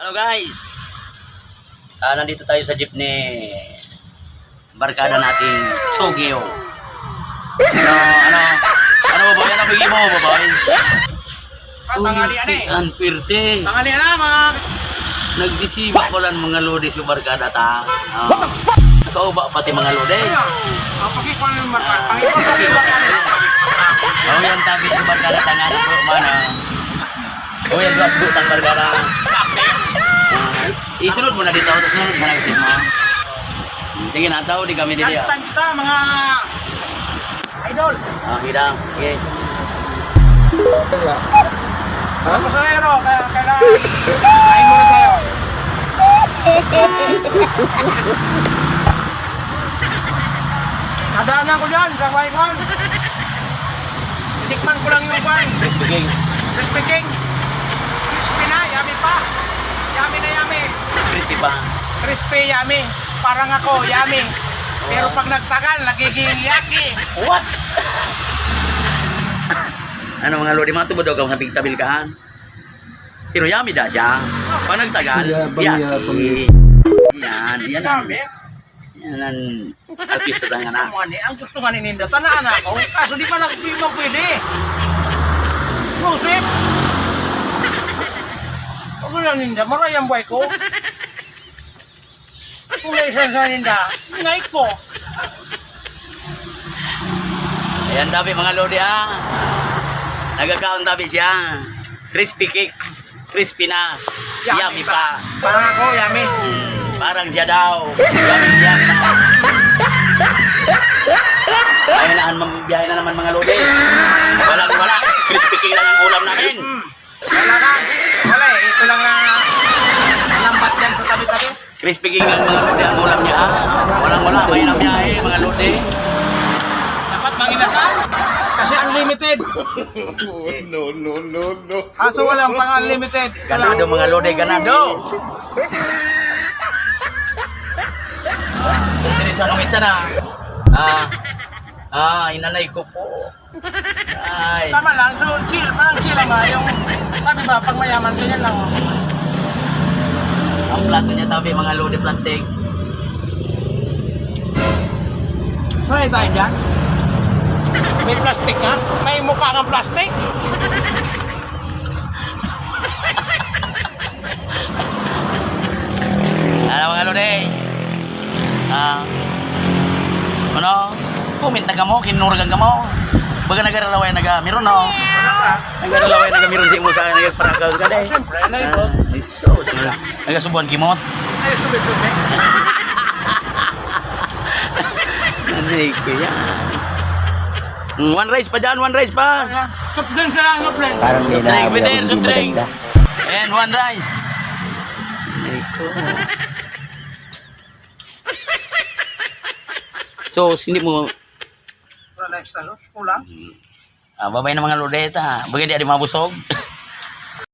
Hello guys, nandito tayo sa jeep ni barkada nating Chogyo. Ano babae? Ano bigi mo babae? Tanghalian eh. Anpirte. Tanghalian na mga... Nagdisiba ko lang mga lodi sa barkada ta. Nakauba pati mga lodi. Pagkikuan ng marka. Oh yan tabi sa barkada tangan po mana. Oh yan sa tang barkada. Isunod mo na dito tapos sunod sa nagsin mo. Sige na tao di kami dito. Last time kita mga idol. Kita. Okay. Mga pasahero, kailangan kain muna tayo. Nadaanan ko dyan, sa Waikon. Titikman ko lang yung pan. Crispy King. Crispy King. Crispy na, yummy pa. Yummy na yummy. Crispy pa. Crispy, yummy. Parang ako, yummy. Pero pag nagtagal, nagiging yaki. What? Ano mga lodi, mga tubod daw ka mga tabil ka. Pero yummy da siya. Pag nagtagal, yaki. Yan ang... Yan ang artista tayo nga na. Ang gusto nga ni Ninda, tanaan ako. Kaso di pa pwede. Joseph! Huwag lang Ninda, marayang buhay ko. Kung naisan sa Ninda, ngay ko. Ayan dabi mga lodi Nagkakaon dabi siya. Crispy cakes. Crispy na. Yummy pa. Parang ako, yummy. Parang siya daw. Yummy na. Biyahe na naman mga lodi. Wala. Crispy cake lang ang ulam namin. Wala na. Wala eh. Ito lang lambat dyan sa tabi-tabi. Crispy cake lang mga lodi ang ulam niya. Wala. May na biyahe mga lodi. Dapat manginasal. Kasi unlimited. No. Kaso walang pang unlimited. Ganado mga lodi, ganado. Diretso ang mitsa na. Inanay ko po. Ay. Tama lang. So chill. Parang chill lang nga. Yung sabi ba, pag mayaman, ganyan lang. Ang plato niya tabi mga lodi plastic. Sanay tayo dyan. May plastic nga? May mukha kang plastic? Ano mga lodi? Ano? Comment na ka mo, kinurgan ka mo. Baga nag-alalaway naga-miron no? Nag-alalaway naga-miron sa imo sa nag-parakaw ka day. Siyempre, ano ito? Isos. Nagasubuan kimot. Ay, subi-subi. Nanay ko yan. One rice pa dyan, one rice pa. Soft drinks na lang, soft drinks. Parang may Drink with naabi air, ako some hindi drinks. maganda. And one rice. Nanay ko. So, hindi mo... Para lifestyle, kulang. babay na mga lodeta. Bagay di mabusog.